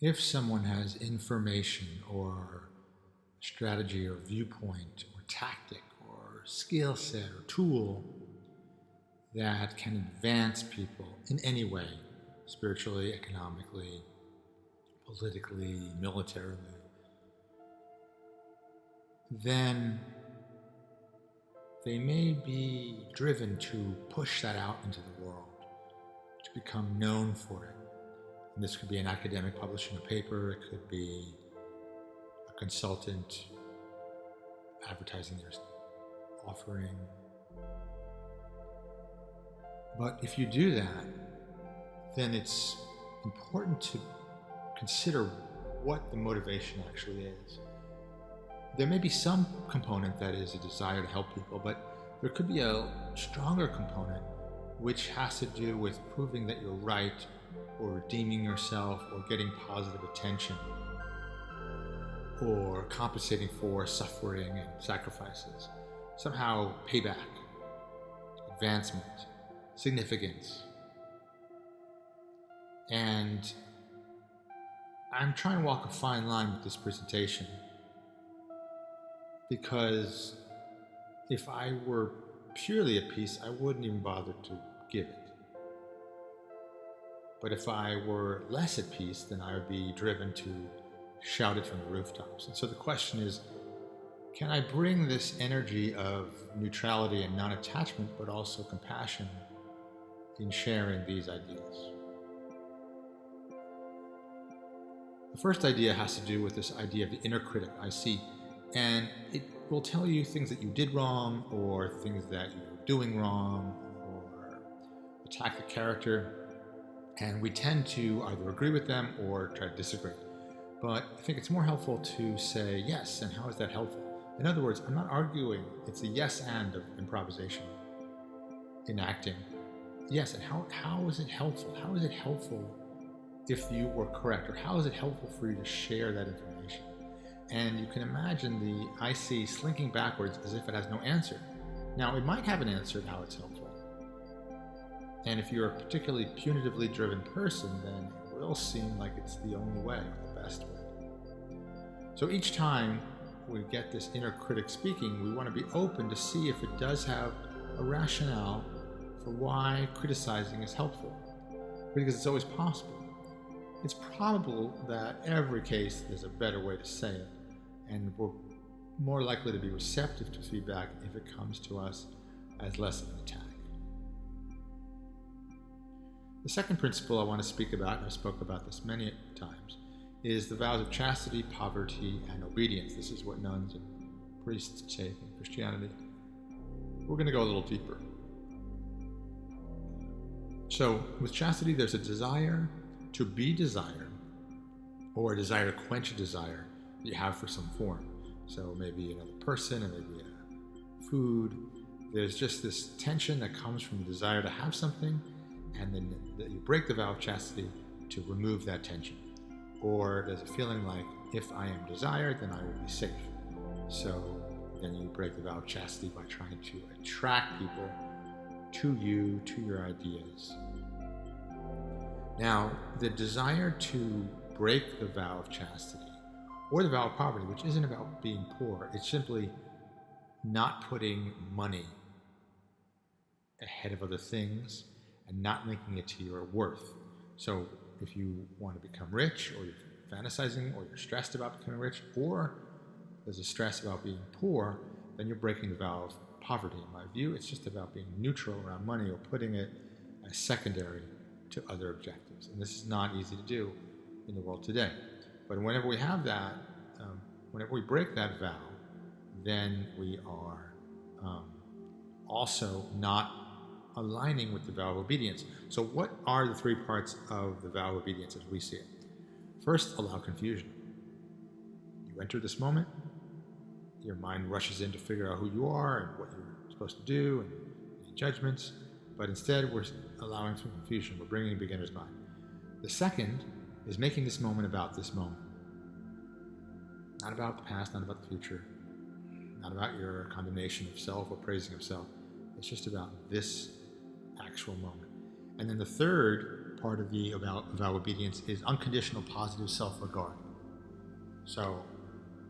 If someone has information or strategy or viewpoint or tactic or skill set or tool that can advance people in any way, spiritually, economically, politically, militarily, then they may be driven to push that out into the world, to become known for it. And this could be an academic publishing a paper, it could be a consultant advertising their offering. But if you do that, then it's important to consider what the motivation actually is. There may be some component that is a desire to help people, but there could be a stronger component which has to do with proving that you're right, or redeeming yourself, or getting positive attention, or compensating for suffering and sacrifices. Somehow payback, advancement, significance. And I'm trying to walk a fine line with this presentation, because if I were purely at peace, I wouldn't even bother to give it. But if I were less at peace, then I would be driven to shout it from the rooftops. And so the question is, can I bring this energy of neutrality and non-attachment, but also compassion in sharing these ideas? The first idea has to do with this idea of the inner critic, IC, and it will tell you things that you did wrong, or things that you're doing wrong, or attack the character, and we tend to either agree with them or try to disagree. But I think it's more helpful to say yes, and how is that helpful? In other words, I'm not arguing, it's a yes and of improvisation in acting. Yes, and how is it helpful? How is it helpful if you were correct, or how is it helpful for you to share that information? And you can imagine the IC slinking backwards as if it has no answer. Now, it might have an answer to how it's helpful. And if you're a particularly punitively driven person, then it will seem like it's the only way, or the best way. So each time we get this inner critic speaking, we want to be open to see if it does have a rationale for why criticizing is helpful, because it's always possible. It's probable that every case there's a better way to say it, and we're more likely to be receptive to feedback if it comes to us as less of an attack. The second principle I want to speak about, and I've spoken about this many times, is the vows of chastity, poverty, and obedience. This is what nuns and priests take in Christianity. We're going to go a little deeper. So with chastity, there's a desire to be desired, or a desire to quench a desire that you have for some form. So maybe another person, and maybe a food. There's just this tension that comes from the desire to have something, and then you break the vow of chastity to remove that tension. Or there's a feeling like, if I am desired, then I will be safe. So then you break the vow of chastity by trying to attract people to you, to your ideas. Now, the desire to break the vow of chastity, or the vow of poverty, which isn't about being poor, it's simply not putting money ahead of other things and not linking it to your worth. So if you want to become rich, or you're fantasizing, or you're stressed about becoming rich, or there's a stress about being poor, then you're breaking the vow of poverty. In my view, it's just about being neutral around money, or putting it as secondary to other objectives. And this is not easy to do in the world today. But whenever we have that, whenever we break that vow, then we are also not aligning with the vow of obedience. So what are the three parts of the vow of obedience as we see it? First, allow confusion. You enter this moment, your mind rushes in to figure out who you are and what you're supposed to do, and any judgments, but instead we're allowing some confusion. We're bringing a beginner's mind. The second is making this moment about this moment. Not about the past, not about the future, not about your condemnation of self or praising of self. It's just about this actual moment. And then the third part of the vow of obedience is unconditional positive self-regard. So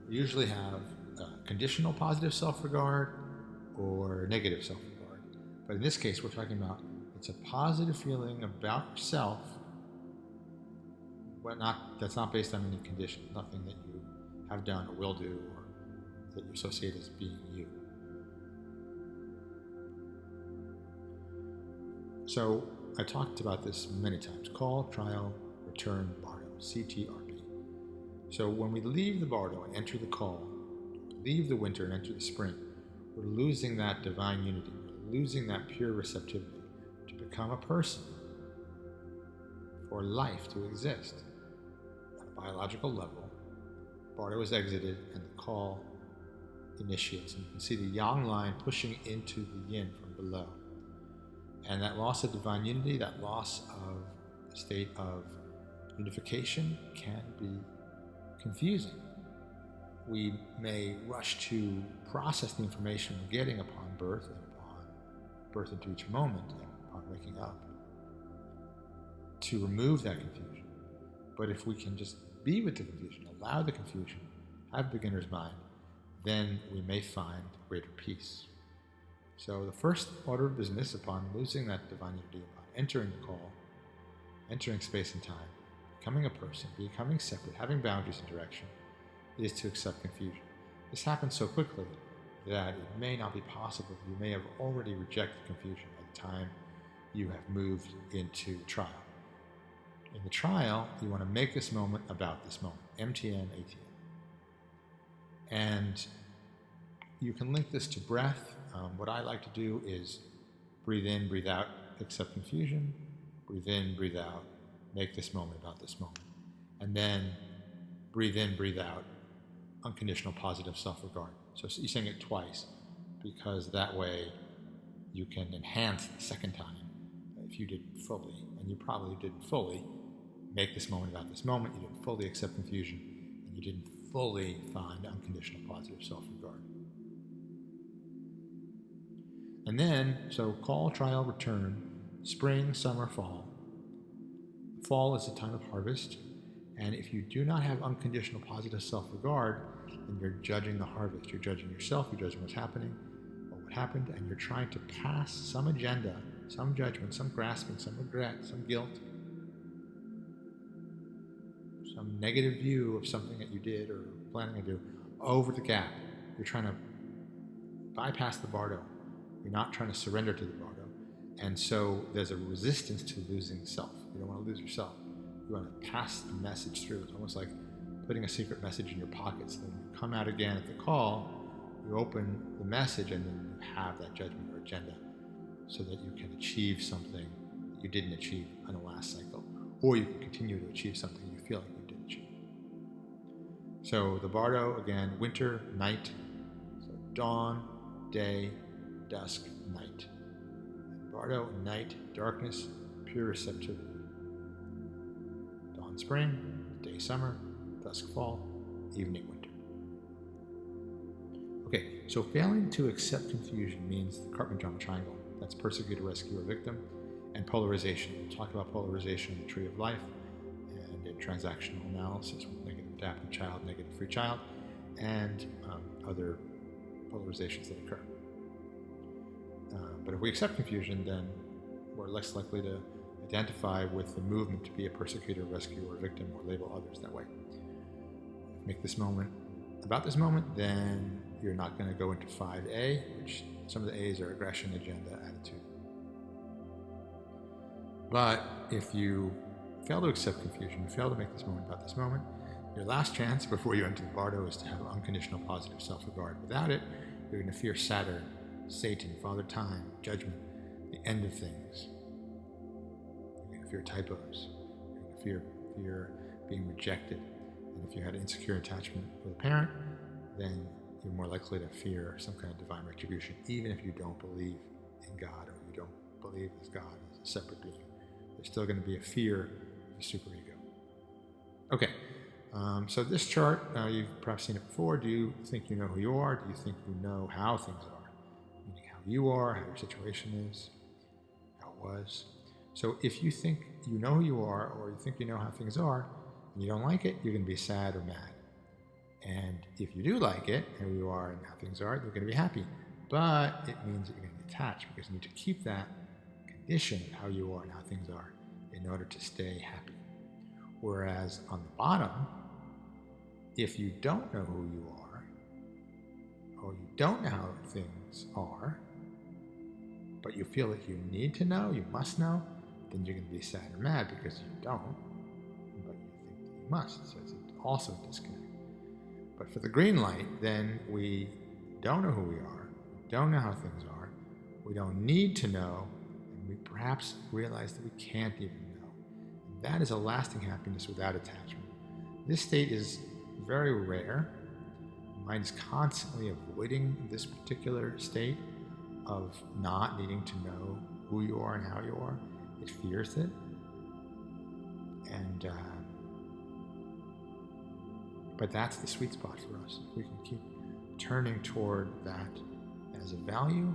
we usually have conditional positive self-regard or negative self-regard. But in this case, we're talking about it's a positive feeling about yourself, but that's not based on any condition, nothing that you have done or will do or that you associate as being you. So I talked about this many times. Call, trial, return, bardo, CTRB. So when we leave the bardo and enter the call, leave the winter and enter the spring, we're losing that divine unity. We're losing that pure receptivity to become a person, for life to exist. On a biological level, bardo is exited and the call initiates. And you can see the yang line pushing into the yin from below. And that loss of divine unity, that loss of a state of unification can be confusing. We may rush to process the information we're getting upon birth and upon birth into each moment and upon waking up to remove that confusion. But if we can just be with the confusion, allow the confusion, have beginner's mind, then we may find greater peace. So the first order of business upon losing that divine unity, upon entering the call, entering space and time, becoming a person, becoming separate, having boundaries and direction, is to accept confusion. This happens so quickly that it may not be possible. You may have already rejected confusion by the time you have moved into trial. In the trial, you want to make this moment about this moment, MTM ATM. And you can link this to breath. What I like to do is breathe in, breathe out, accept confusion, breathe in, breathe out, make this moment about this moment. And then breathe in, breathe out, unconditional positive self-regard. So you're saying it twice because that way you can enhance the second time. If you did fully, and you probably didn't fully make this moment about this moment, you didn't fully accept confusion, and you didn't fully find unconditional positive self-regard. And then, so call, trial, return, spring, summer, fall. Fall is a time of harvest, and if you do not have unconditional positive self-regard, then you're judging the harvest. You're judging yourself, you're judging what's happening, or what happened, and you're trying to pass some agenda, some judgment, some grasping, some regret, some guilt, some negative view of something that you did or planning to do over the gap. You're trying to bypass the bardo. You're not trying to surrender to the bardo. And so there's a resistance to losing self. You don't want to lose yourself. You want to pass the message through. It's almost like putting a secret message in your pockets. Then you come out again at the call, you open the message, and then you have that judgment or agenda so that you can achieve something that you didn't achieve in the last cycle. Or you can continue to achieve something you feel like you did achieve. So the bardo, again, winter, night. So dawn, day, dusk, night. And bardo, night, darkness, pure receptivity. Dawn, spring, day, summer, dusk, fall, evening, winter. Okay, so failing to accept confusion means the Karpman drama triangle. That's persecutor, rescuer, victim, and polarization. We'll talk about polarization in the tree of life and in transactional analysis with negative adaptive child, negative free child, and other polarizations that occur. But if we accept confusion, then we're less likely to identify with the movement to be a persecutor, rescuer, or victim, or label others that way. Make this moment about this moment, then you're not going to go into 5A, which some of the A's are aggression, agenda, attitude. But if you fail to accept confusion, you fail to make this moment about this moment, your last chance before you enter the bardo is to have unconditional positive self-regard. Without it, you're going to fear Saturn, Satan, Father Time, judgment, the end of things. You're going to fear typos. You're going to fear being rejected. And if you had insecure attachment with a parent, then you're more likely to fear some kind of divine retribution, even if you don't believe in God or you don't believe as God as a separate being. There's still going to be a fear of the superego. Okay, so this chart, you've perhaps seen it before. Do you think you know who you are? Do you think you know how things are? Meaning how you are, how your situation is, how it was. So if you think you know who you are, or you think you know how things are, and you don't like it, you're going to be sad or mad. And if you do like it, who you are and how things are, you're going to be happy. But it means that you're going to be attached, because you need to keep that condition of how you are and how things are in order to stay happy. Whereas on the bottom, if you don't know who you are, or you don't know how things are, but you feel that you need to know, you must know, then you're going to be sad or mad because you don't, but you think that you must. So it's also a disconnect. But for the green light, then we don't know who we are, we don't know how things are, we don't need to know, and we perhaps realize that we can't even know. And that is a lasting happiness without attachment. This state is very rare. The mind is constantly avoiding this particular state of not needing to know who you are and how you are. It fears it. And but that's the sweet spot for us. If we can keep turning toward that as a value,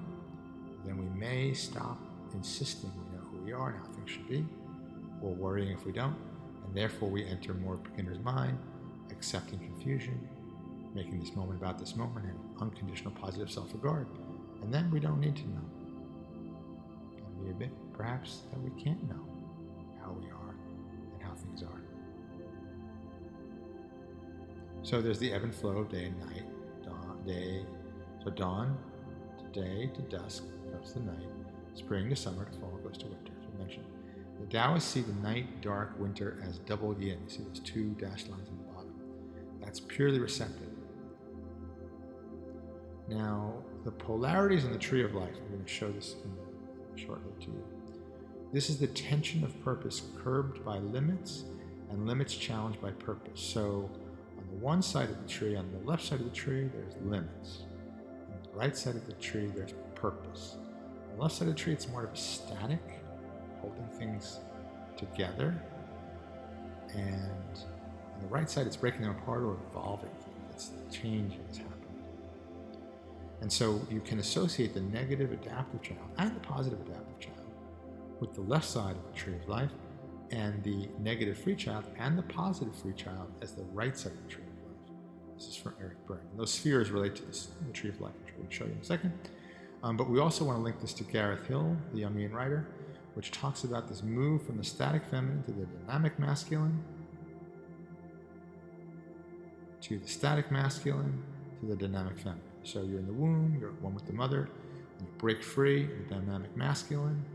then we may stop insisting we know who we are and how things should be, or worrying if we don't, and therefore we enter more beginner's mind, accepting confusion, making this moment about this moment, and unconditional positive self-regard. And then we don't need to know. And we admit, perhaps, that we can't know how we are and how things are. So there's the ebb and flow of day and night. Dawn to day to dusk goes the night. Spring to summer to fall goes to winter, as we mentioned. The Taoists see the night, dark, winter as double yin. You see those two dashed lines on the bottom. That's purely receptive. Now, the polarities in the tree of life, I'm going to show this shortly to you. This is the tension of purpose curbed by limits, and limits challenged by purpose. So on the one side of the tree, on the left side of the tree, there's limits. On the right side of the tree, there's purpose. On the left side of the tree, it's more of a static, holding things together. And on the right side, it's breaking them apart or evolving things. It's change that's happening. And so you can associate the negative adaptive child and the positive adaptive child with the left side of the tree of life, and the negative free child and the positive free child as the right side of the tree of life. This is from Eric Byrne. And those spheres relate to the tree of life, which we'll show you in a second. But we also want to link this to Gareth Hill, the Jungian writer, which talks about this move from the static feminine to the dynamic masculine, to the static masculine, to the dynamic feminine. So you're in the womb, you're one with the mother, and you break free, the dynamic masculine.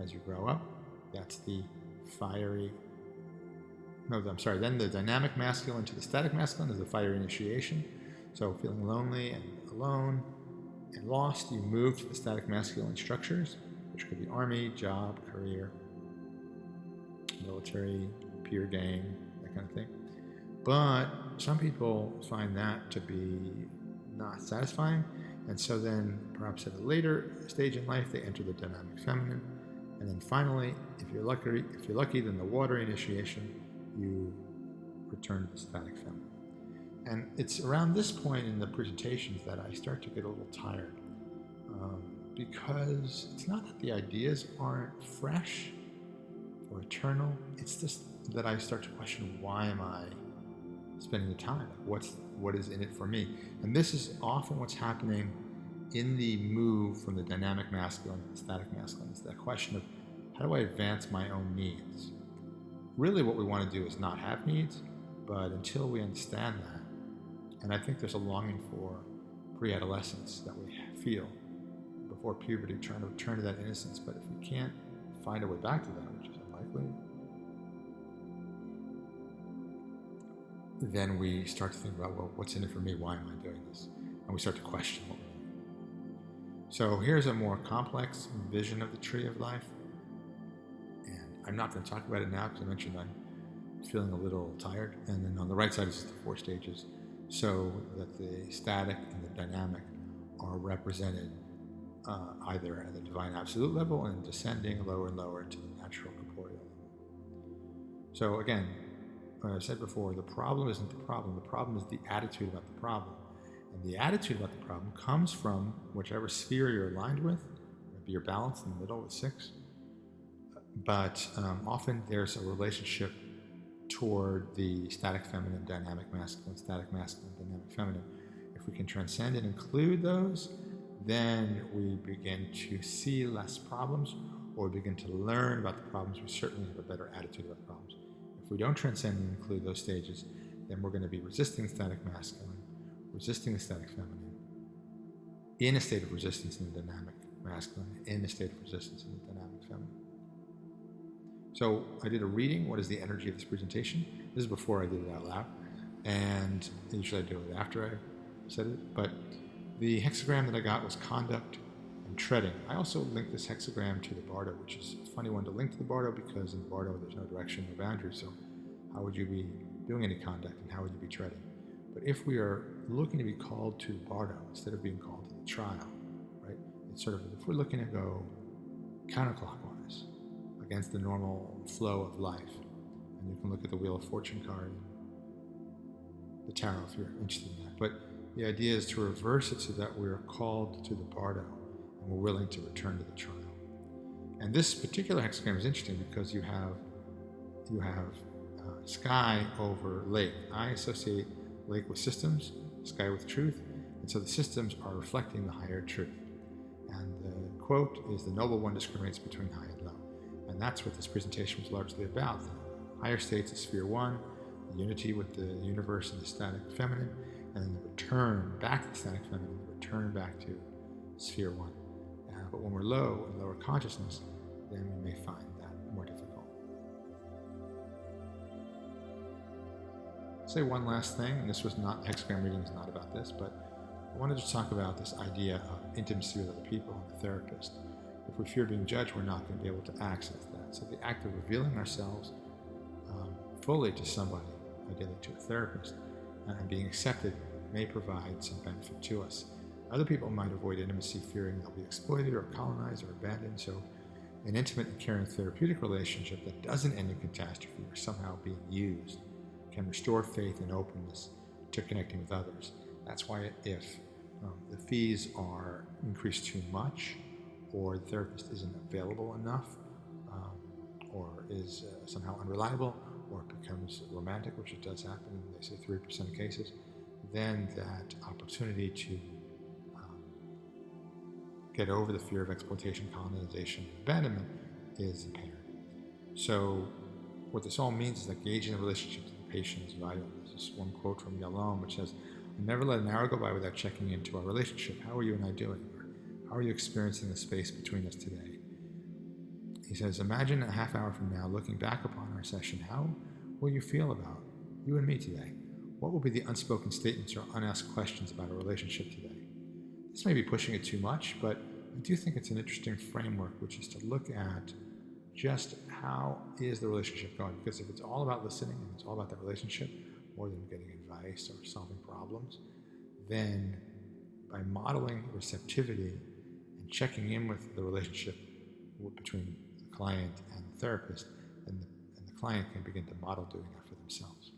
As you grow up, that's the then the dynamic masculine to the static masculine is the fiery initiation. So feeling lonely and alone and lost, you move to the static masculine structures, which could be army, job, career, military, peer gang, that kind of thing. But some people find that to be not satisfying, and so then perhaps at a later stage in life they enter the dynamic feminine, and then finally, if you're lucky, then the water initiation, you return to the static feminine. And it's around this point in the presentations that I start to get a little tired, because it's not that the ideas aren't fresh or eternal, it's just that I start to question, why am I spending the time? What is in it for me? And this is often what's happening in the move from the dynamic masculine to the static masculine. It's that question of, how do I advance my own needs? Really what we want to do is not have needs, but until we understand that, and I think there's a longing for pre-adolescence that we feel before puberty, trying to return to that innocence, but if we can't find a way back to that, which is unlikely, then we start to think about, well, what's in it for me? Why am I doing this? And we start to question what we're doing. So here's a more complex vision of the tree of life. And I'm not going to talk about it now because I mentioned I'm feeling a little tired. And then on the right side is the 4 stages, so that the static and the dynamic are represented either at the divine absolute level and descending lower and lower to the natural corporeal level. So again, I said before, the problem isn't the problem is the attitude about the problem. And the attitude about the problem comes from whichever sphere you're aligned with, maybe you're balanced in the middle with 6, but often there's a relationship toward the static feminine, dynamic masculine, static masculine, dynamic feminine. If we can transcend and include those, then we begin to see less problems, or we begin to learn about the problems. We certainly have a better attitude about the problems. If we don't transcend and include those stages, then we're going to be resisting static masculine, resisting the static feminine, in a state of resistance in the dynamic masculine, in a state of resistance in the dynamic feminine. So I did a reading, what is the energy of this presentation? This is before I did it out loud, and usually I do it after I said it, but the hexagram that I got was conduct and treading. I also linked this hexagram to the Bardo, which is a funny one to link to the Bardo because in the Bardo there's no direction, no boundary, so how would you be doing any conduct and how would you be treading? But if we are looking to be called to the Bardo instead of being called to the trial, right? It's sort of, if we're looking to go counterclockwise against the normal flow of life, and you can look at the Wheel of Fortune card, the tarot if you're interested in that, but the idea is to reverse it so that we're called to the Bardo and we're willing to return to the trial. And this particular hexagram is interesting because you have sky over lake. I associate lake with systems, sky with truth, and so the systems are reflecting the higher truth. And the quote is, "The noble one discriminates between high and low." And that's what this presentation was largely about. The higher states of sphere one, the unity with the universe and the static feminine, and then the return back to the static feminine, the return back to sphere one. But when we're low in lower consciousness, then we may find that more difficult. I'll say one last thing, and this was not, hexagram reading is not about this, but I wanted to talk about this idea of intimacy with other people and the therapist. If we fear being judged, we're not going to be able to access that. So the act of revealing ourselves fully to somebody, ideally to a therapist, and being accepted may provide some benefit to us. Other people might avoid intimacy fearing they'll be exploited or colonized or abandoned, so an intimate and caring therapeutic relationship that doesn't end in catastrophe or somehow being used can restore faith and openness to connecting with others. That's why if the fees are increased too much, or the therapist isn't available enough, or is somehow unreliable, or it becomes romantic, which it does happen in, they say, 3% of cases, then that opportunity to get over the fear of exploitation, colonization, and abandonment is impaired. So what this all means is that gauging the relationship to the patient is vital. There's this one quote from Yalom which says, "I never let an hour go by without checking into our relationship. How are you and I doing? Or how are you experiencing the space between us today?" He says, "Imagine a half hour from now looking back upon our session. How will you feel about you and me today? What will be the unspoken statements or unasked questions about our relationship today?" This may be pushing it too much, but I do think it's an interesting framework, which is to look at just how is the relationship going. Because if it's all about listening and it's all about that relationship, more than getting advice or solving problems, then by modeling receptivity and checking in with the relationship between the client and the therapist, and the client can begin to model doing that for themselves.